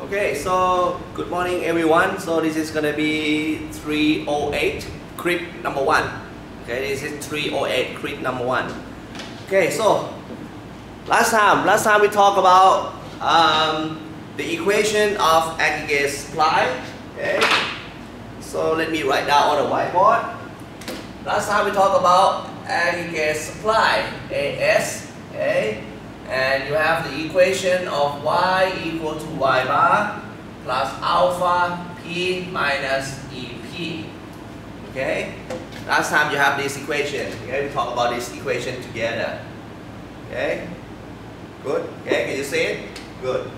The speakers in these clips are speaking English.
Okay, so good morning everyone. So this is gonna be 308 clip number 1. Okay, this is 308 clip number 1. Okay, so last time we talked about the equation of aggregate supply. Okay, so let me write down on the whiteboard. Last time we talked about aggregate supply, AS. Okay. And you have the equation of y equal to y bar plus alpha p minus EP. Okay? Last time you have this equation. Okay? We talk about this equation together. Okay? Good? Okay, can you see it? Good.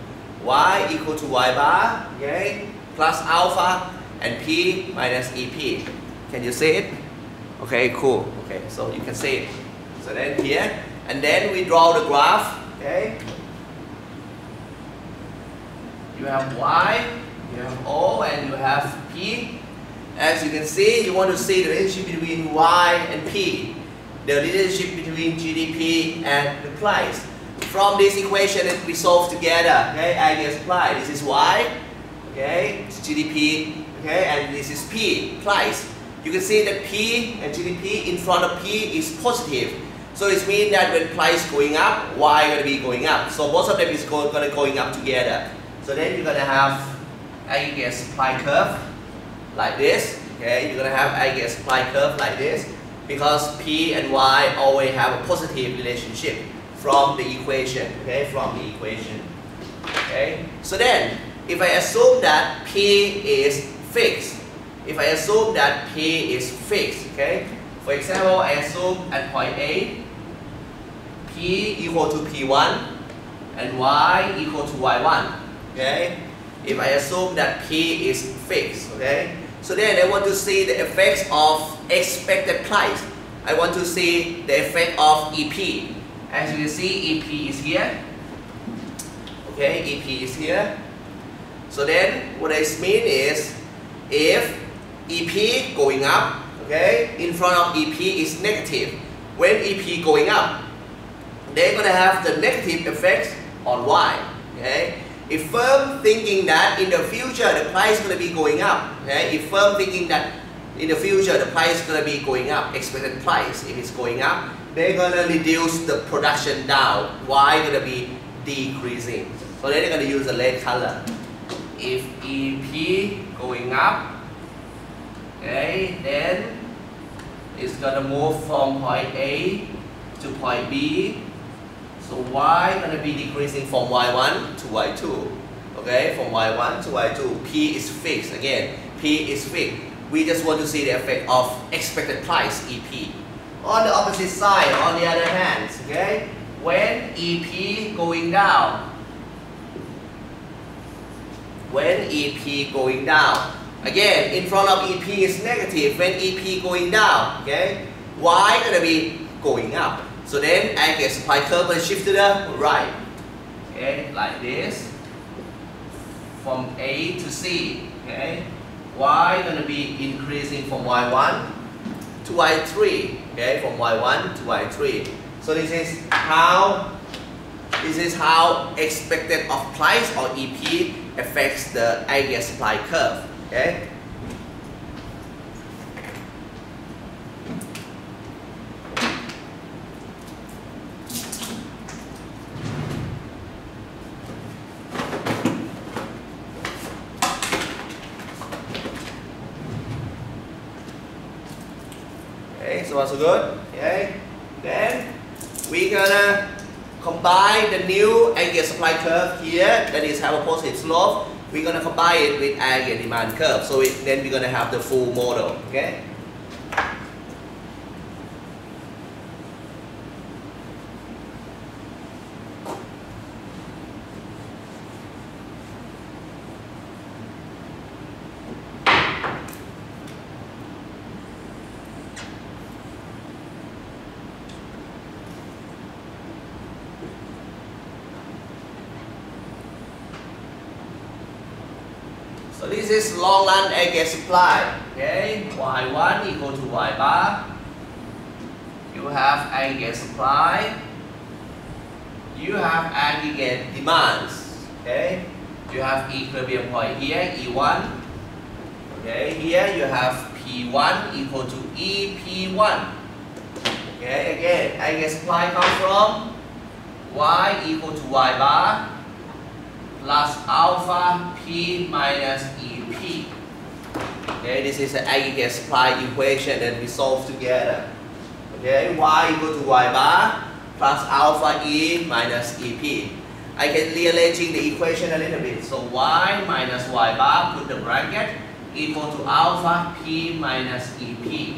Y equal to y bar, okay? Plus alpha and p minus EP. Can you see it? Okay, cool. Okay, so you can see it. So then here, and then we draw the graph. Okay, you have y, you have O, and you have P. As you can see, you want to see the relationship between y and P, the relationship between GDP and the price. From this equation that we solve together, okay, aggregate supply. This is y, okay, it's GDP, okay, and this is P, price. You can see that P and GDP in front of P is positive. So it means that when price going up, y going to be going up. So both of them is going up together. So then you're going to have aggregate supply curve like this. Okay, you're going to have aggregate supply curve like this because P and Y always have a positive relationship from the equation. Okay, from the equation. Okay, so then if I assume that P is fixed, okay. For example, I assume at point A, P equal to P1 and Y equal to Y1. Okay? If I assume that P is fixed, okay? So then I want to see the effects of expected price. I want to see the effect of EP. As you can see, EP is here. Okay, EP is here. So then what this means is if EP going up, okay, in front of EP is negative. When EP going up, they're going to have the negative effects on Y. Okay? If firm thinking that in the future the price is going to be going up, okay? If firm thinking that in the future the price is going to be going up, expected price, if it's going up, they're going to reduce the production down. Y going to be decreasing. So they're going to use the red color. If EP going up, okay, then it's going to move from point A to point B. So Y going to be decreasing from Y1 to Y2. Okay, from Y1 to Y2. P is fixed. Again, P is fixed. We just want to see the effect of expected price, EP. On the opposite side, on the other hand, okay, when EP going down, again, in front of EP is negative. When EP going down, okay, Y going to be going up. So then aggregate supply curve will shift to the right. Okay, like this. From A to C. Okay, Y going to be increasing from Y1 to Y3. Okay, from Y1 to Y3. So this is how expected of price or EP affects the aggregate supply curve. Okay. Okay, so far so good. Okay. Then we're gonna combine the new aggregate supply curve here that is have a positive slope. We're going to combine it with aggregate demand curve. So then we're going to have the full model. Okay? So this is long run aggregate supply. Okay, Y1 equal to Y bar. You have aggregate supply. You have aggregate demands. Okay, you have equilibrium point here, E1. Okay, here you have P1 equal to EP1. Okay, again, eigensupply comes from y equal to y bar plus alpha p minus EP. Okay, this is an eigensupply equation that we solve together. Okay, y equal to y bar plus alpha e minus EP. I can rearranging the equation a little bit. So y minus y bar, put the bracket, equal to alpha p minus EP.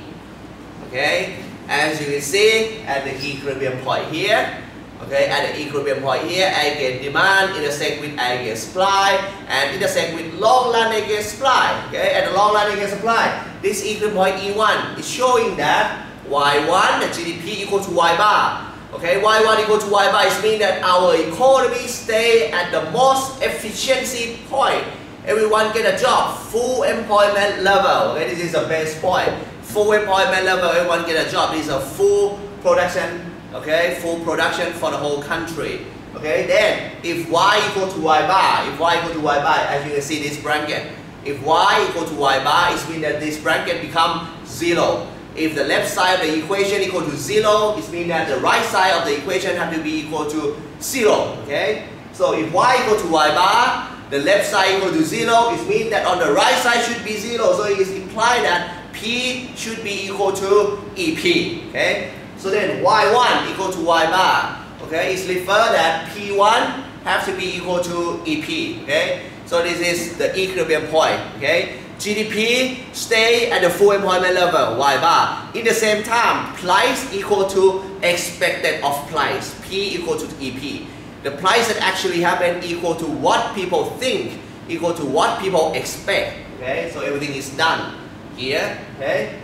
Okay, as you can see at the equilibrium point here. Okay, at the equilibrium point here, eigen demand intersect with eigen supply and intersect with long run eigen supply. Okay, at the long run eigen supply, this equilibrium point E1 is showing that Y1, the GDP equal to Y bar. Okay, Y1 equal to Y bar is mean that our economy stay at the most efficiency point. Everyone get a job, full employment level. Okay, this is the best point. Full employment level, everyone get a job. This is a full production. Okay, full production for the whole country. Okay, then if y equal to y bar, as you can see this bracket, if y equal to y bar, it means that this bracket become 0. If the left side of the equation equal to 0, it means that the right side of the equation have to be equal to 0. Okay, so if y equal to y bar, the left side equal to 0, it means that on the right side should be 0. So it is implied that P should be equal to EP. Okay. So then y1 equal to y bar, okay, is refer that P1 have to be equal to EP, okay. So this is the equilibrium point, okay. GDP stay at the full employment level, y bar. In the same time, price equal to expected of price, P equal to EP. The price that actually happen equal to what people think, equal to what people expect, okay. So everything is done here, okay.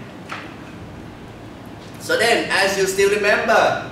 So then, as you still remember,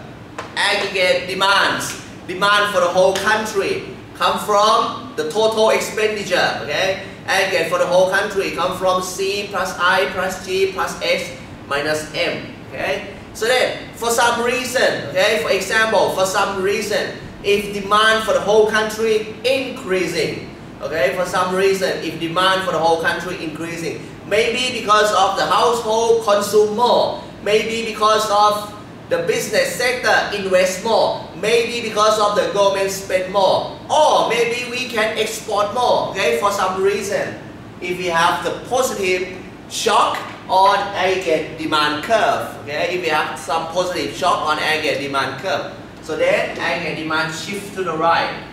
aggregate demands, demand for the whole country, come from the total expenditure, okay? Aggregate for the whole country come from C plus I plus G plus X minus M, okay? So then, for some reason, okay, for example, for some reason, if demand for the whole country increasing, okay, for some reason, if demand for the whole country increasing, maybe because of the household consume more, maybe because of the business sector invest more, maybe because of the government spend more, or maybe we can export more, okay, for some reason. If we have the positive shock on aggregate demand curve, okay, if we have some positive shock on aggregate demand curve, so then aggregate demand shift to the right,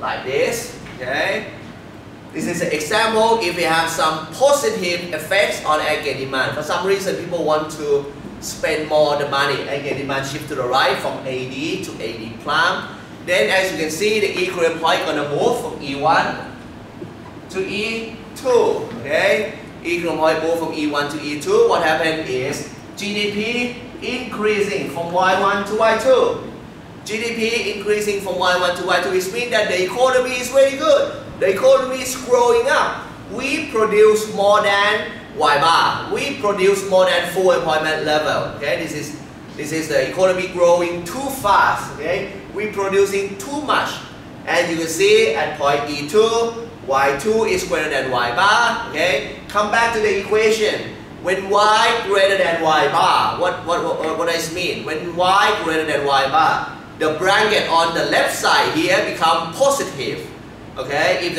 like this, okay. This is an example if we have some positive effects on aggregate demand. For some reason, people want to spend more the money. Aggregate demand shift to the right from AD to AD prime. Then as you can see, the equilibrium point gonna move from E1 to E2. Okay? Equilibrium point move from E1 to E2. What happened is GDP increasing from Y1 to Y2. GDP increasing from Y1 to Y2, which means that the economy is very good. The economy is growing up. We produce more than Y bar. We produce more than full employment level. Okay, this is the economy growing too fast. Okay, we producing too much. And you can see at point E2, Y2 is greater than Y bar. Okay, come back to the equation. When Y greater than Y bar, what does it mean? When Y greater than Y bar, the bracket on the left side here become positive. Okay, if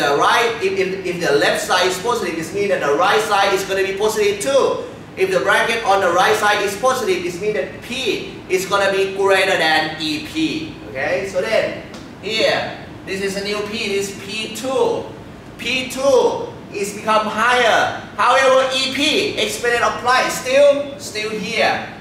the left side is positive, it means that the right side is going to be positive too. If the bracket on the right side is positive, it means that P is going to be greater than EP. Okay, so then here, this is a new P, this is P2. P2 is become higher. However, EP, expected of price, still here.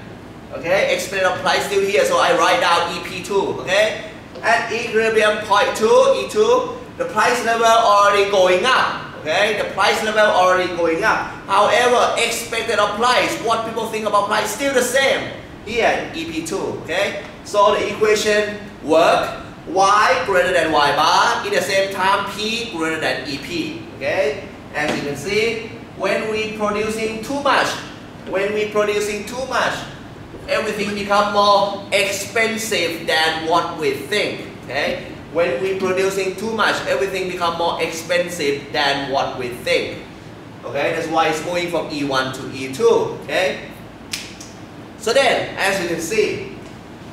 Okay, expected of price still here, so I write down EP2. Okay, at equilibrium point 2, E2, the price level already going up. Okay, the price level already going up. However, expected of price, what people think about price, still the same. Here, EP2. Okay, so the equation work. Y greater than Y bar. In the same time, P greater than EP. Okay, as you can see, when we producing too much, everything become more expensive than what we think. Okay. when we producing too much, everything become more expensive than what we think. Okay, that's why it's going from E1 to E2. Okay. So then, as you can see,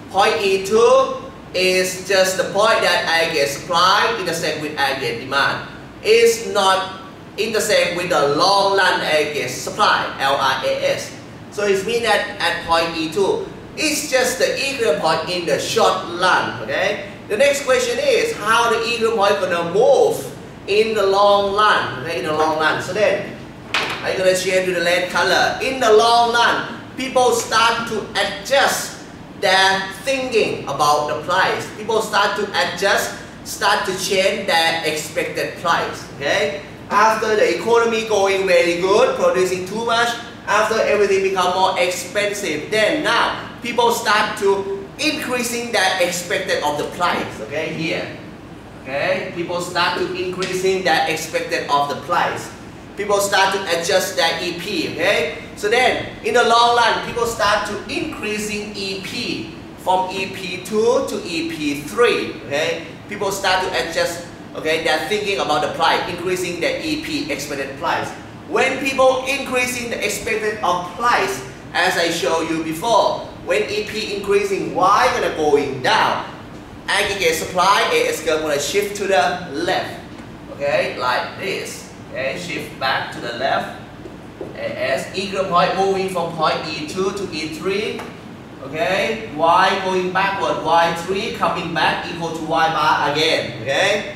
point E2 is just the point that aggregate supply intersect with aggregate demand. It's not intersect with the long run aggregate supply, LRAS. So it means that at point E2, it's just the equilibrium point in the short run. Okay. The next question is how the equilibrium point gonna move in the long run. Okay, in the long run. So then I'm gonna change to the red color. In the long run, people start to adjust their thinking about the price. People start to adjust, start to change their expected price. Okay. After the economy going very good, producing too much, after everything become more expensive, then now people start to increasing their expected of the price. Okay, here. Okay, people start to increasing their expected of the price. People start to adjust their EP. Okay, so then in the long run, people start to increasing EP from EP2 to EP3. Okay, people start to adjust. Okay, they're thinking about the price, increasing their EP, expected price. When people increasing the expected of price, as I showed you before, when EP increasing, Y gonna going down. Aggregate supply, AS curve gonna shift to the left. Okay, like this. Okay, shift back to the left. AS equilibrium point moving from point E2 to E3. Okay, Y going backward, Y3 coming back equal to Y bar again. Okay.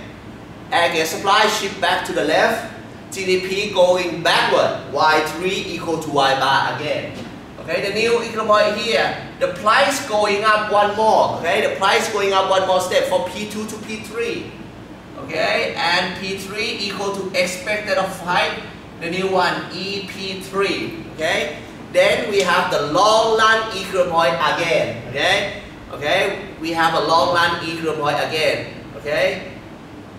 Aggregate supply shift back to the left, GDP going backward, Y3 equal to Y bar again. Okay, the new equilibrium point here, the price going up one more. Okay, the price going up one more step from P2 to P3. Okay, and P3 equal to expected of height, the new one EP3. Okay, then we have the long run equilibrium point again. Okay, we have a long run equilibrium point again. Okay.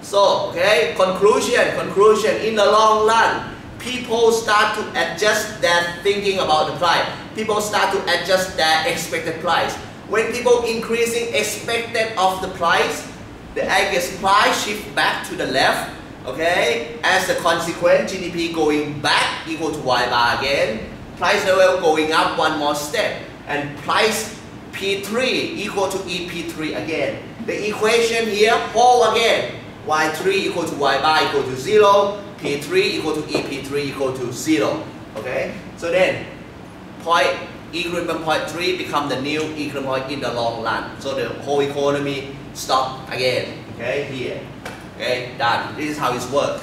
So, okay, conclusion, in the long run, people start to adjust their thinking about the price. People start to adjust their expected price. When people increasing expected of the price, the aggregate supply shift back to the left. Okay, as a consequence, GDP going back equal to Y bar again. Price level going up one more step. And price P3 equal to EP3 again. The equation here hold again. Y3 equal to Y bar equal to 0, P3 equal to EP3 equal to 0. Okay, so then point equilibrium point 3 become the new equilibrium point in the long run. So the whole economy stop again. Okay, here. Okay, done. This is how it works.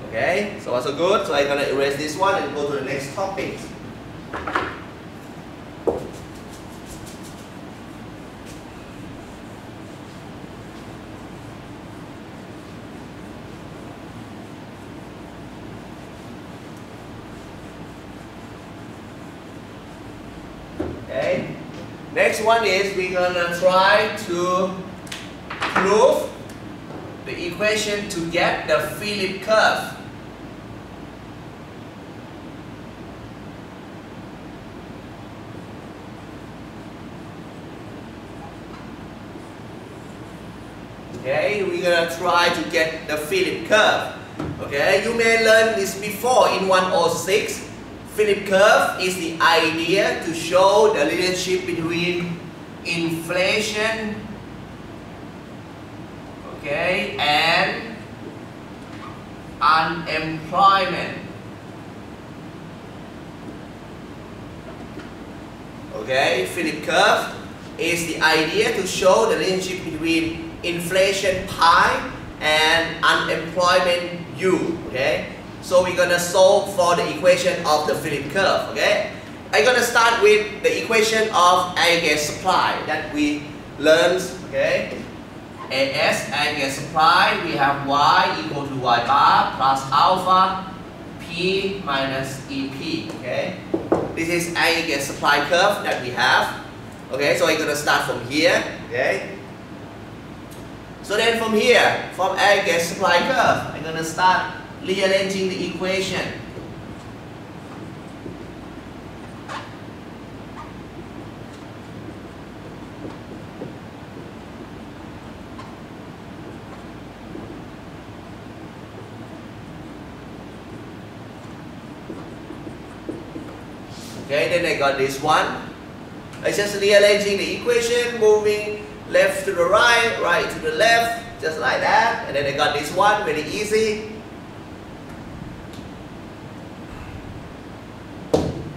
Okay, so also good. So I'm gonna erase this one and go to the next topic. Okay, next one is we're gonna try to prove the equation to get the Philip curve. Okay, we're gonna try to get the Philip curve. Okay, you may learn this before in 106. Philip curve is the idea to show the relationship between inflation, okay, and unemployment. Okay, Philip curve is the idea to show the relationship between inflation pi and unemployment u. Okay, so we're gonna solve for the equation of the Philip curve. Okay, I'm gonna start with the equation of aggregate supply that we learned. Okay, AS aggregate supply, we have y equal to y bar plus alpha p minus EP. Okay, this is aggregate supply curve that we have. Okay, so I'm gonna start from here. Okay. So then from here, from aggregate supply curve, I'm going to start rearranging the equation. Okay, then I got this one. I just rearranging the equation, moving left to the right, right to the left, just like that. And then I got this one, very easy.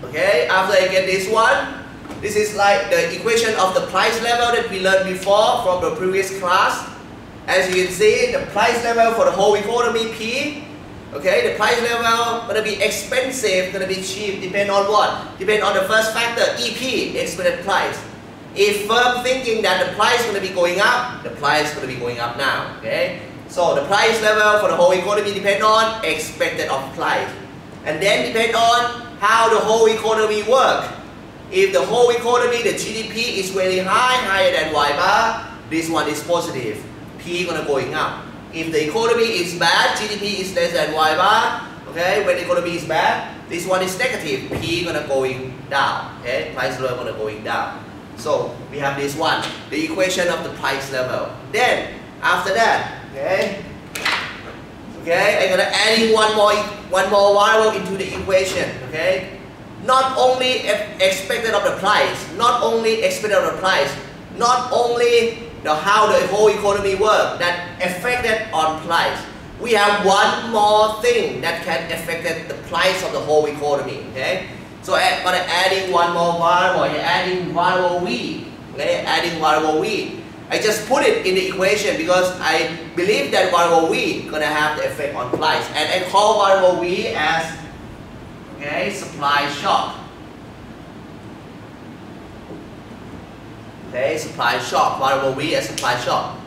Okay, after I get this one, this is like the equation of the price level that we learned before from the previous class. As you can see, the price level for the whole economy P, okay, the price level going to be expensive, going to be cheap, depend on what? Depend on the first factor, EP, expected price. If firm thinking that the price is going to be going up, the price is going to be going up now, okay? So the price level for the whole economy depend on expected of price. And then depend on how the whole economy work. If the whole economy, the GDP is very high, higher than Y bar, this one is positive. P gonna going up. If the economy is bad, GDP is less than Y bar, okay, when the economy is bad, this one is negative, P gonna going down, okay, price level gonna going down. So we have this one, the equation of the price level. Then after that, okay, I'm gonna add in one more variable into the equation, okay. Not only expected of the price, not only expected of the price, not only how the whole economy works that affected on price. We have one more thing that can affect the price of the whole economy. Okay, so I'm gonna adding one more variable. Adding variable V. Okay, adding variable V. I just put it in the equation because I believe that variable V gonna have the effect on price, and I call variable V as supply shock. Okay, supply shock, variable V as supply shock.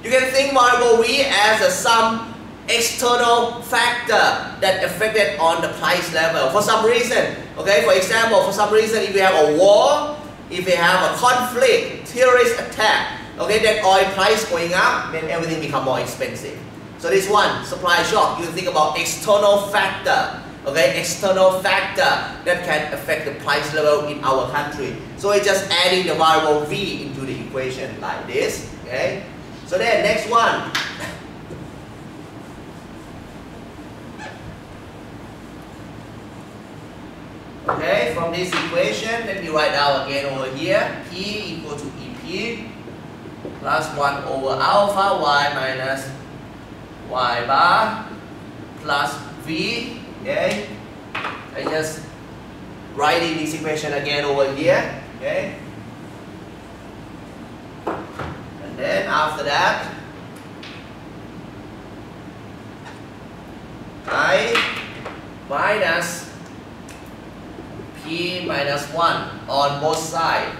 You can think variable V as some external factor that affected on the price level for some reason. Okay, for example, for some reason, if we have a war, if we have a conflict, terrorist attack, okay, then oil price going up, then everything become more expensive. So this one, supply shock, you can think about external factor. Okay, external factor that can affect the price level in our country. So it's just adding the variable V into the equation like this. Okay, so then next one. Okay, from this equation, let me write down again over here. P equal to EP plus 1 over alpha Y minus Y bar plus V. Okay, I just writing this equation again over here. Okay, and then after that, I minus P minus 1 on both sides.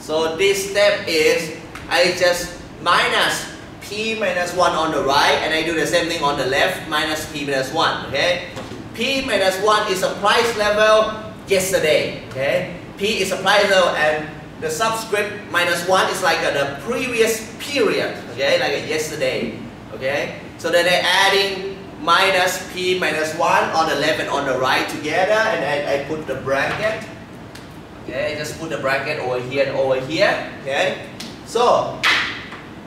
So this step is I just minus P minus 1 on the right, and I do the same thing on the left, minus P minus 1, okay? P minus 1 is a price level yesterday, okay? P is a price level, and the subscript minus 1 is like the previous period, okay? Like yesterday, okay? So then I adding minus P minus 1 on the left and on the right together, and I put the bracket. Okay, just put the bracket over here and over here. Okay, so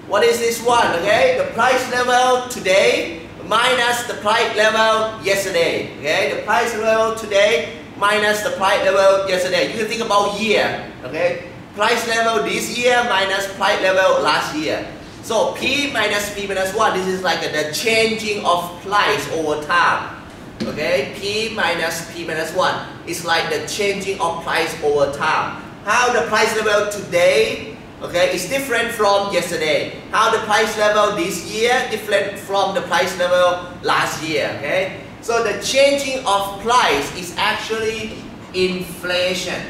what is this one? Okay, the price level today minus the price level yesterday. Okay, the price level today minus the price level yesterday. You can think about year. Okay, price level this year minus price level last year. So P minus P minus 1. This is like the changing of price over time. Okay, P minus P minus 1 is like the changing of price over time. How the price level today, okay, is different from yesterday. How the price level this year different from the price level last year. Okay, so the changing of price is actually inflation.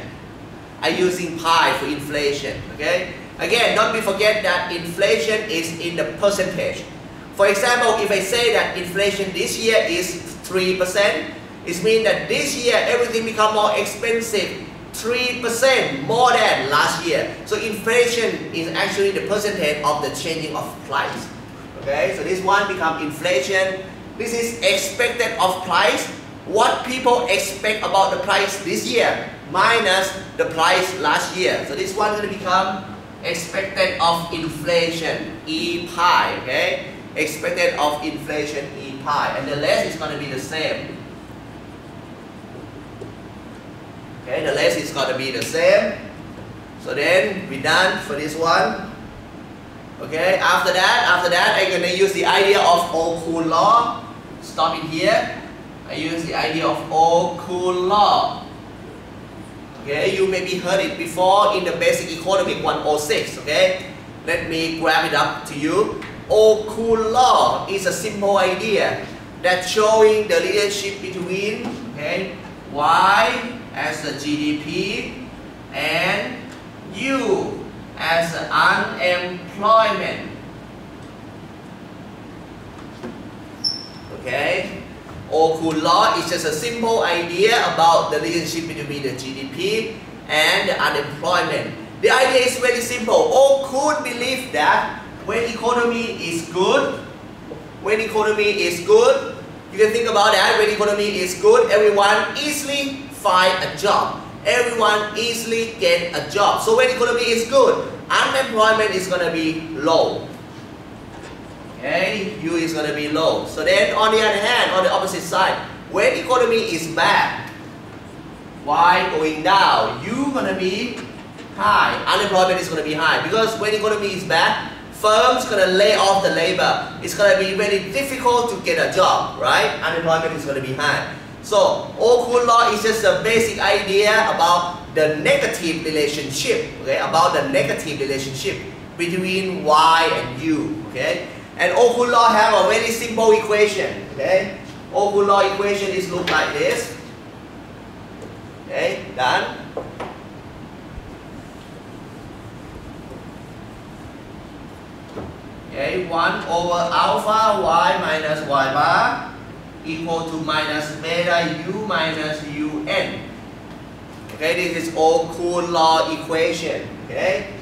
I'm using pi for inflation. Okay, again, don't forget that inflation is in the percentage. For example, if I say that inflation this year is 3%, it means that this year everything become more expensive 3% more than last year. So inflation is actually the percentage of the changing of price. Okay, so this one become inflation. This is expected of price. What people expect about the price this year minus the price last year. So this one is going to become expected of inflation, E pi, okay? Expected of inflation, E pi. And the rest is going to be the same. Okay, the rest is going to be the same. So then we're done for this one. Okay, after that, I'm going to use the idea of O'Cool law. Stop it here. I use the idea of O'Cool law. Okay, you maybe heard it before in the basic economic 106. Okay, let me grab it up to you. O'Cool law is a simple idea that showing the relationship between Y as the GDP and U as the unemployment. Okay. O'Cool law is just a simple idea about the relationship between the GDP and the unemployment. The idea is very simple. O'Cool believes that when economy is good, you can think about that. When economy is good, everyone easily find a job. Everyone easily get a job. So when economy is good, unemployment is going to be low. Okay, U is going to be low. So then on the other hand, on the opposite side, when economy is bad, Y going down, U going to be high. Unemployment is going to be high. Because when economy is bad, firms going to lay off the labor. It's going to be very difficult to get a job, right? Unemployment is going to be high. So O'Cool law is just a basic idea about the negative relationship, okay? About the negative relationship between Y and U, okay? And O'Cool law have a very simple equation, okay? O'Cool law equation is look like this. Okay, done. Okay, 1 over alpha Y minus Y bar equal to minus beta U minus UN. Okay, this is O'Cool law equation, okay?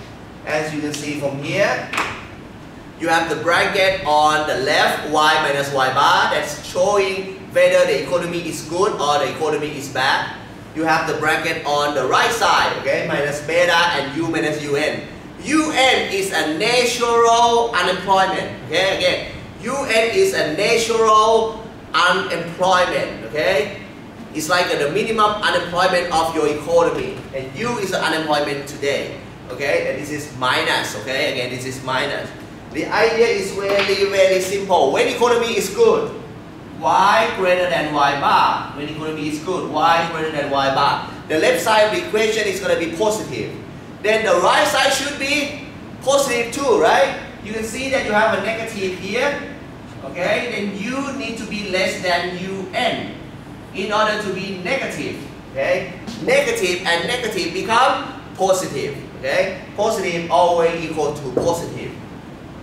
As you can see from here, you have the bracket on the left, Y minus Y bar, that's showing whether the economy is good or the economy is bad. You have the bracket on the right side, okay, minus beta and U minus UN. UN is a natural unemployment, okay, again, UN is a natural unemployment, okay. It's like the minimum unemployment of your economy, and U is the unemployment today, okay, and this is minus, okay, again, this is minus. The idea is very simple. When economy is good, Y greater than Y bar. When economy is good, Y greater than Y bar. The left side of the equation is going to be positive. Then the right side should be positive too, right? You can see that you have a negative here. Okay, then U need to be less than UN in order to be negative. Okay, negative and negative become positive. Okay, positive always equal to positive.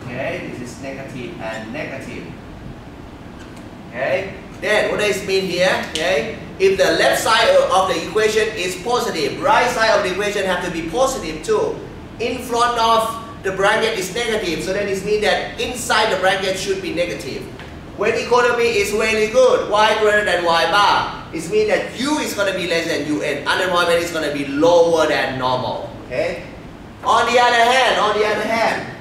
Okay, this is negative and negative. Okay, then what does it mean here? Okay, if the left side of the equation is positive, right side of the equation have to be positive too. In front of the bracket is negative, so then it means that inside the bracket should be negative. When economy is very good, Y greater than Y bar, it means that U is going to be less than UN. Unemployment is going to be lower than normal. Okay. On the other hand,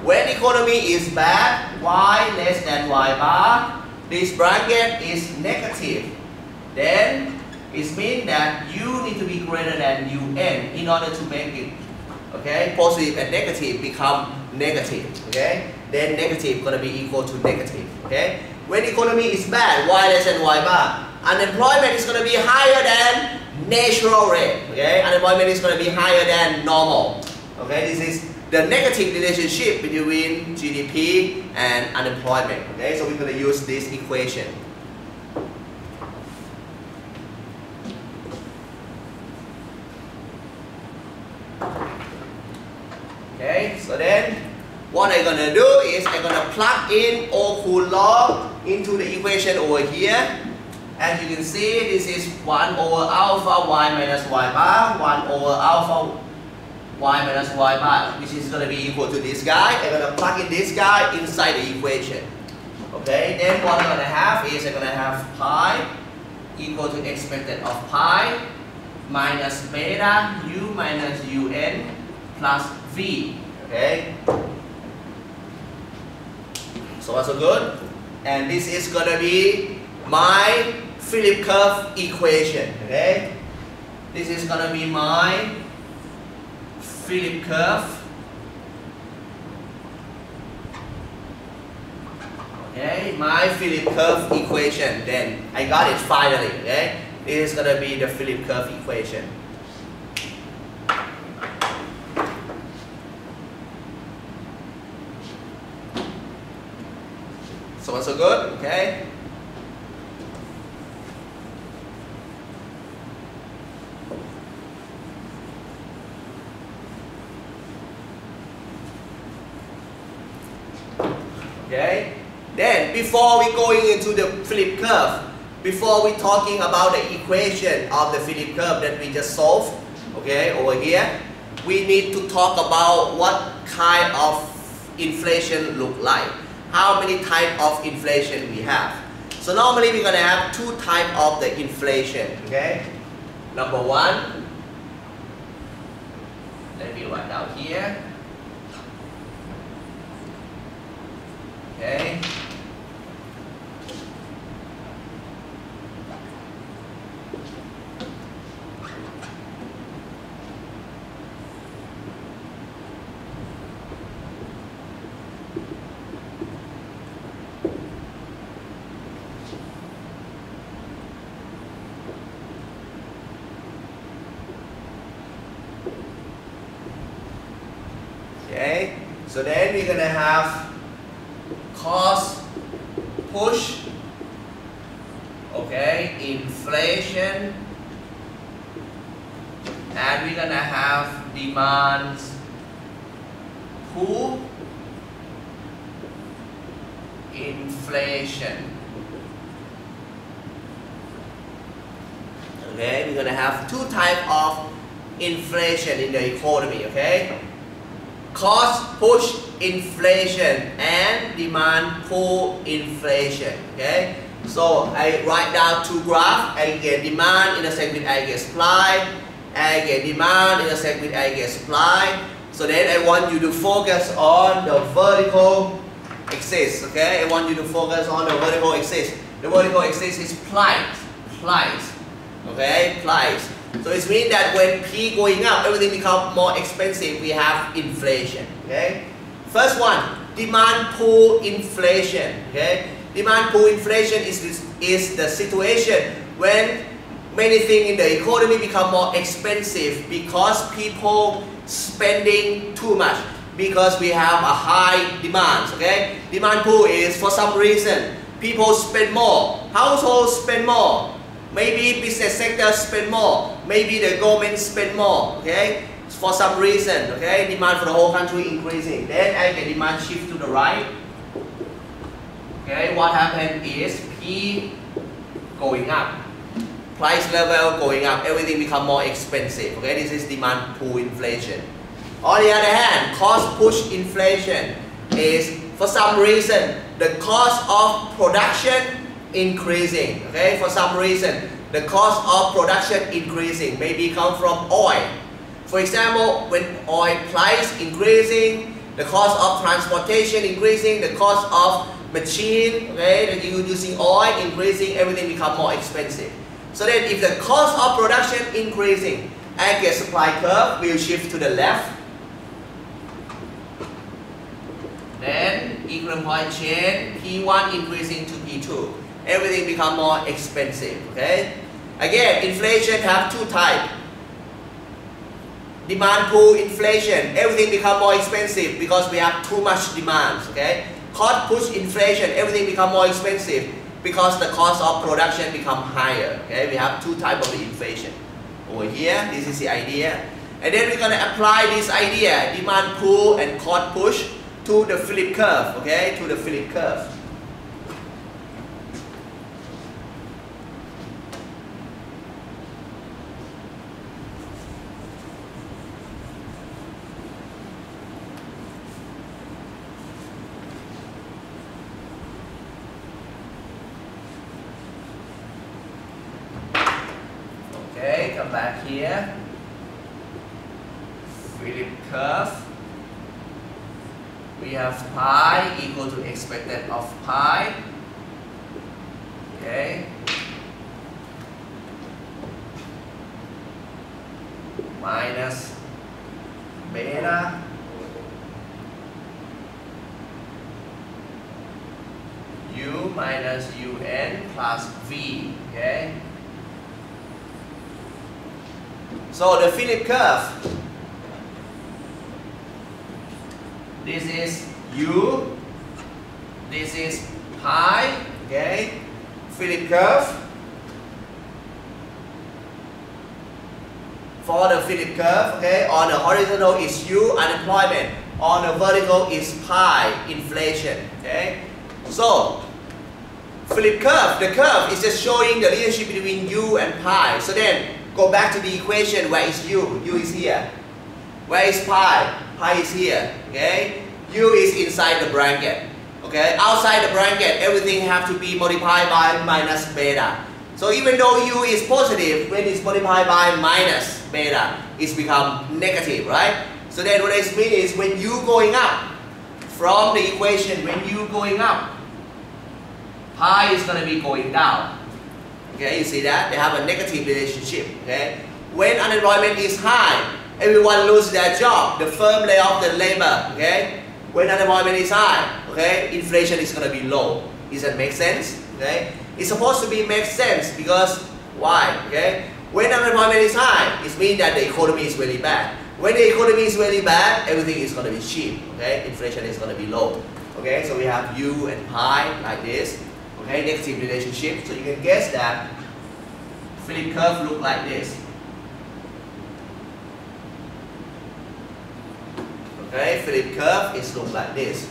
when economy is bad, Y less than Y bar, this bracket is negative. Then it means that U need to be greater than UN in order to make it, okay, positive and negative become negative, okay. Then negative going to be equal to negative, okay. When economy is bad, Y less than Y bar, unemployment is going to be higher than natural rate, okay. Unemployment is going to be higher than normal, okay. This is the negative relationship between GDP and unemployment. Okay, so we're going to use this equation. Okay, so then what I'm going to do is I'm going to plug in O'Cool law into the equation over here. As you can see, this is 1 over alpha Y minus Y bar, 1 over alpha y minus y bar, which is going to be equal to this guy. I'm going to plug in this guy inside the equation. Okay, then what I'm going to have is I'm going to have pi equal to expected of pi minus beta u minus un plus v. Okay, so far so good. And this is going to be my Philip curve equation. Okay, this is going to be my Philip curve. Okay, my Philip curve equation. Then I got it finally. Okay, this is going to be the Philip curve equation. So far so good. Okay. Okay. Then before we going into the Philip curve, before we talking about the equation of the Philip curve that we just solved, okay, over here, we need to talk about what kind of inflation look like. How many type of inflation we have. So normally we're gonna have two type of the inflation. Okay. Number one, let me write down here. Okay. Okay, so then we're gonna have cost push, okay, inflation, and we're gonna have demand pull, inflation. Okay, we're gonna have two types of inflation in the economy. Okay. Cost push inflation and demand pull inflation. Okay, so I write down two graphs. I get demand intersect with I get supply. I get demand intersect with I get supply. So then I want you to focus on the vertical axis. Okay, I want you to focus on the vertical axis. The vertical axis is price. Okay, price. So it means that when P going up, everything becomes more expensive. We have inflation. Okay. First one, demand pull inflation. Okay. Demand pull inflation is the situation when many things in the economy become more expensive because people spending too much because we have a high demand. Okay. Demand pull is for some reason people spend more, households spend more. Maybe business sector spend more. Maybe the government spend more. Okay, for some reason. Okay, demand for the whole country increasing. Then I get demand shift to the right. Okay, what happened is P going up, price level going up. Everything become more expensive. Okay, this is demand pull inflation. On the other hand, cost push inflation is for some reason the cost of production increasing. Okay, for some reason the cost of production increasing, maybe come from oil. For example, when oil price increasing, the cost of transportation increasing, the cost of machine, okay, that you using oil increasing, everything become more expensive. So then if the cost of production increasing, aggregate supply curve will shift to the left. Then equilibrium point change, P1 increasing to P2. Everything become more expensive. Okay. Again, inflation have two types. Demand pull inflation. Everything become more expensive because we have too much demand. Okay. Cost push inflation. Everything become more expensive because the cost of production become higher. Okay. We have two types of the inflation. Over here, this is the idea, and then we're gonna apply this idea, demand pull and cost push, to the Philip curve. Okay. To the Philip curve. come back here. Philip curve. We have pi equal to expected of pi. Okay. Minus beta u minus un plus v. Okay. So the Philip curve, this is u, this is pi. Okay. Philip curve. For the Philip curve, okay, on the horizontal is u, unemployment. On the vertical is pi, inflation. Okay. So Philip curve, the curve is just showing the relationship between u and pi. So then go back to the equation. Where is u? U is here. Where is pi? Pi is here. Okay. U is inside the bracket. Okay. Outside the bracket, everything have to be multiplied by minus beta. So even though u is positive, when it's multiplied by minus beta, it's become negative, right? So then what this means is when u going up from the equation, when u going up, pi is going to be going down. Okay, you see that? They have a negative relationship. Okay, when unemployment is high, everyone loses their job. The firm lay off the labor. Okay, when unemployment is high, okay, inflation is going to be low. Does that make sense? Okay, it's supposed to be make sense because why? Okay, when unemployment is high, it means that the economy is really bad. When the economy is really bad, everything is going to be cheap. Okay, inflation is going to be low. Okay, so we have u and pi like this. Okay, negative relationship. So you can guess that Philip curve look like this. Okay, Philip curve is look like this.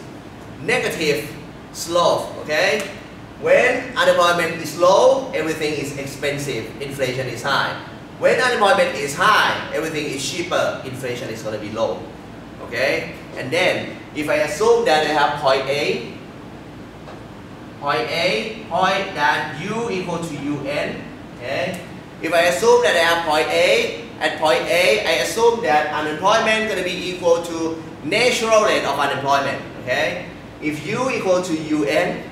Negative slope. Okay, when unemployment is low, everything is expensive. Inflation is high. When unemployment is high, everything is cheaper. Inflation is going to be low. Okay, and then if I assume that I have point A, point that u equal to un. Okay. If I assume that I have point A, at point A, I assume that unemployment is going to be equal to natural rate of unemployment. Okay. If u equal to un,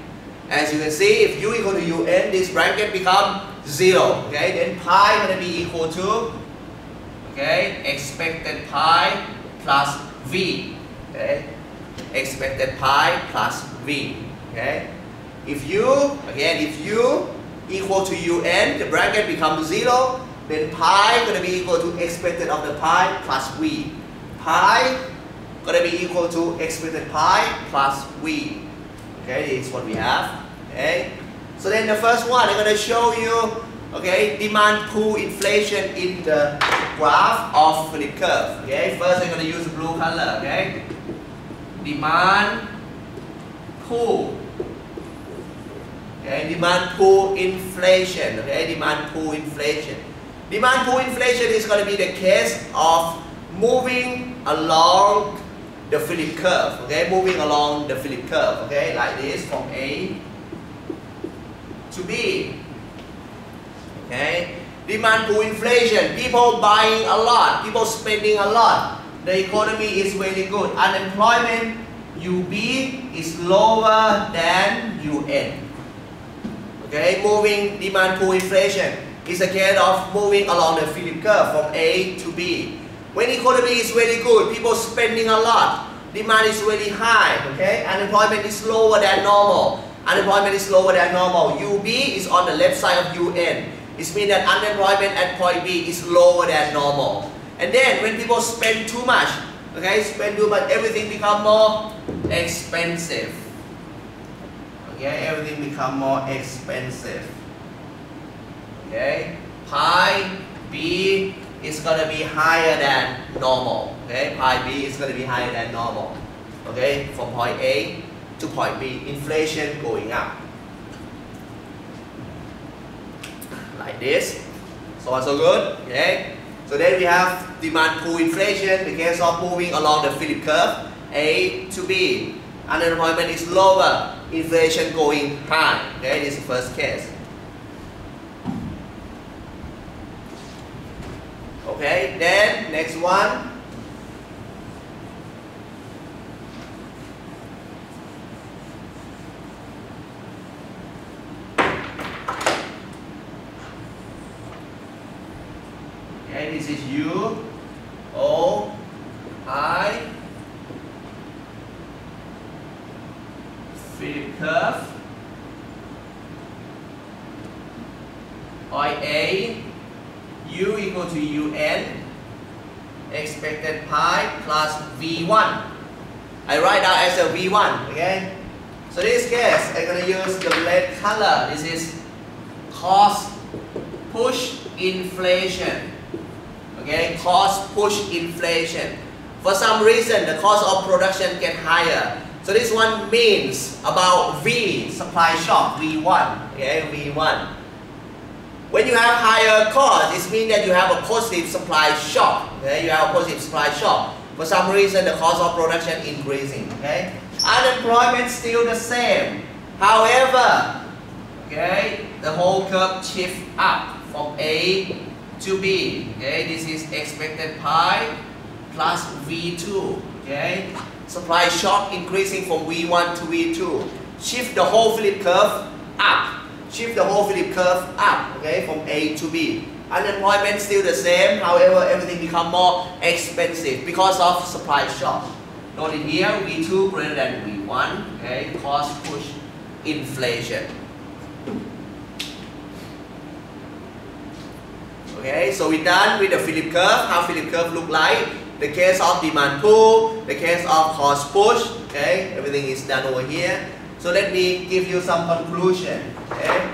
as you can see, if u equal to un, this bracket become 0. Okay. Then pi is going to be equal to, okay, expected pi plus v. Okay. Expected pi plus v. Okay. If u, again, if u equal to un, the bracket becomes 0, then pi is going to be equal to expected of the pi plus v. Pi going to be equal to expected pi plus v. Okay, this is what we have. Okay, so then the first one, I'm going to show you, okay, demand pull inflation in the graph of Philip curve. Okay, first I'm going to use blue color. Okay, demand pull. Okay, demand pull inflation. Okay, demand pull inflation. Demand pull inflation is going to be the case of moving along the Philip curve. Okay, moving along the Philip curve. Okay, like this from A to B. Okay, demand pull inflation. People buying a lot. People spending a lot. The economy is really good. Unemployment UB is lower than UN. Okay, moving demand pull inflation is a case of moving along the Philip curve from A to B. When economy is really good, people spending a lot, demand is really high. Okay, unemployment is lower than normal. Unemployment is lower than normal. UB is on the left side of UN. It means that unemployment at point B is lower than normal. And then when people spend too much, okay, spend too much, everything become more expensive. Okay, everything become more expensive. Okay, pi B is going to be higher than normal. Okay, pi B is going to be higher than normal. Okay, from point A to point B, inflation going up. Like this. So far so good. Okay, so then we have demand pull inflation, the case of moving along the Philip curve, A to B. Unemployment is lower, inflation going high. Okay, this is the first case. Okay, then next one. Okay, this is U, O, I, Philip curve, point A, U equal to UN, expected pi plus V1. I write down as a V1, okay? So in this case, I'm going to use the red color. This is cost push inflation. Okay, cost push inflation. For some reason, the cost of production get higher. So this one means about V, supply shock, V1. Okay, V1. When you have higher cost, it means that you have a positive supply shock. Okay, you have a positive supply shock. For some reason, the cost of production increasing. Okay, unemployment still the same. However, okay, the whole curve shift up from A to B. Okay, this is expected pi plus V2. Okay, supply shock increasing from V1 to V2. Shift the whole Philip curve up. Shift the whole Philip curve up. Okay, from A to B. Unemployment still the same. However, everything become more expensive because of supply shock. Note it here, V2 greater than V1. Okay, cost push inflation. Okay, so we're done with the Philip curve. How Philip curve look like? The case of demand pull, the case of cost push. Okay, everything is done over here. So let me give you some conclusion. Okay.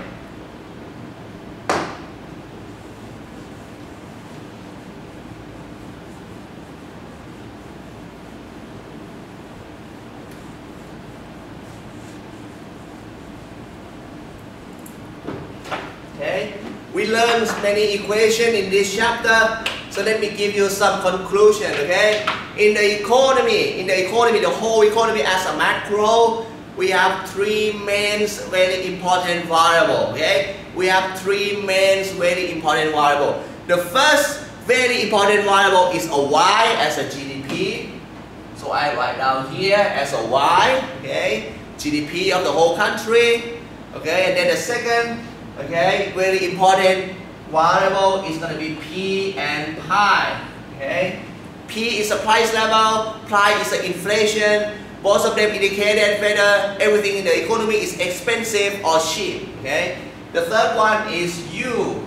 Okay. We learned many equations in this chapter, so let me give you some conclusion. Okay, in the economy, the whole economy as a macro, we have three main very important variables. Okay, we have three main very important variables. The first very important variable is a Y as a GDP. So I write down here as a Y. Okay, GDP of the whole country. Okay, and then the second, okay, very important variable is going to be P and pi. Okay, P is a price level, pi is the inflation. Both of them indicated whether everything in the economy is expensive or cheap. Okay, the third one is U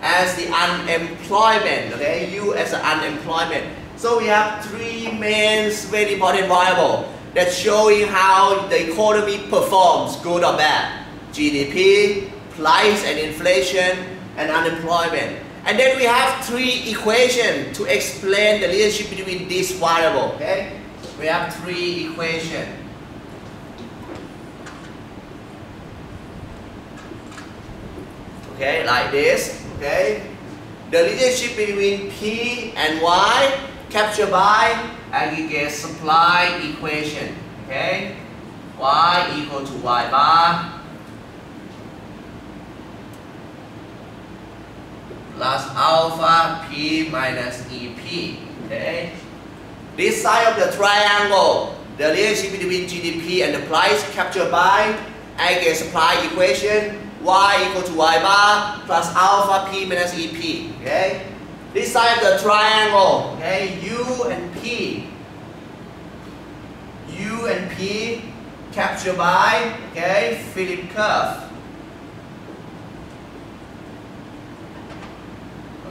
as the unemployment. Okay, U as the unemployment. So we have three main very important variables that showing how the economy performs, good or bad. GDP, price and inflation, and unemployment. And then we have three equations to explain the relationship between these variables. Okay, we have three equations. Okay, like this. Okay, the relationship between P and Y captured by aggregate supply equation. Okay, Y equal to Y bar plus alpha P minus EP. Okay, this side of the triangle, the relationship between GDP and the price captured by aggregate supply equation, Y equal to Y bar plus alpha P minus EP. Okay, this side of the triangle, okay, U and P captured by, okay, Philip curve.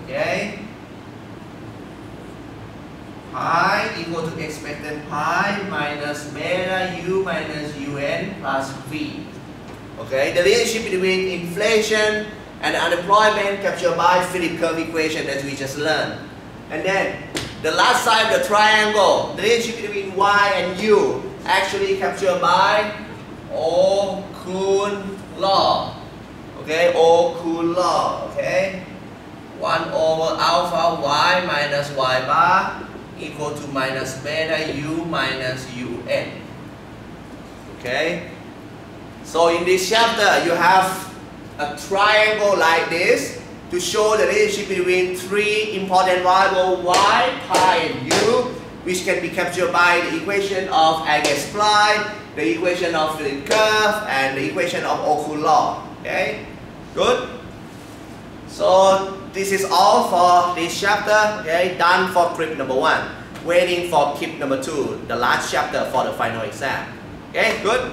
Okay, pi equal to expected pi minus beta U minus UN plus V. Okay, the relationship between inflation and unemployment captured by Philip curve equation that we just learned. And then the last side of the triangle, the relationship between Y and U actually captured by O'Kuhn law. Okay, O'Kuhn law. Okay, 1 over alpha Y minus Y bar equal to minus beta U minus UN. Okay, so in this chapter you have a triangle like this. to show the relationship between three important variables y, pi, and u, which can be captured by the equation of Agassiz-Spline, the equation of Philip curve, and the equation of Okun law. Okay, good. So this is all for this chapter. Okay, done for clip number 1. Waiting for clip number 2, the last chapter for the final exam. Okay, good.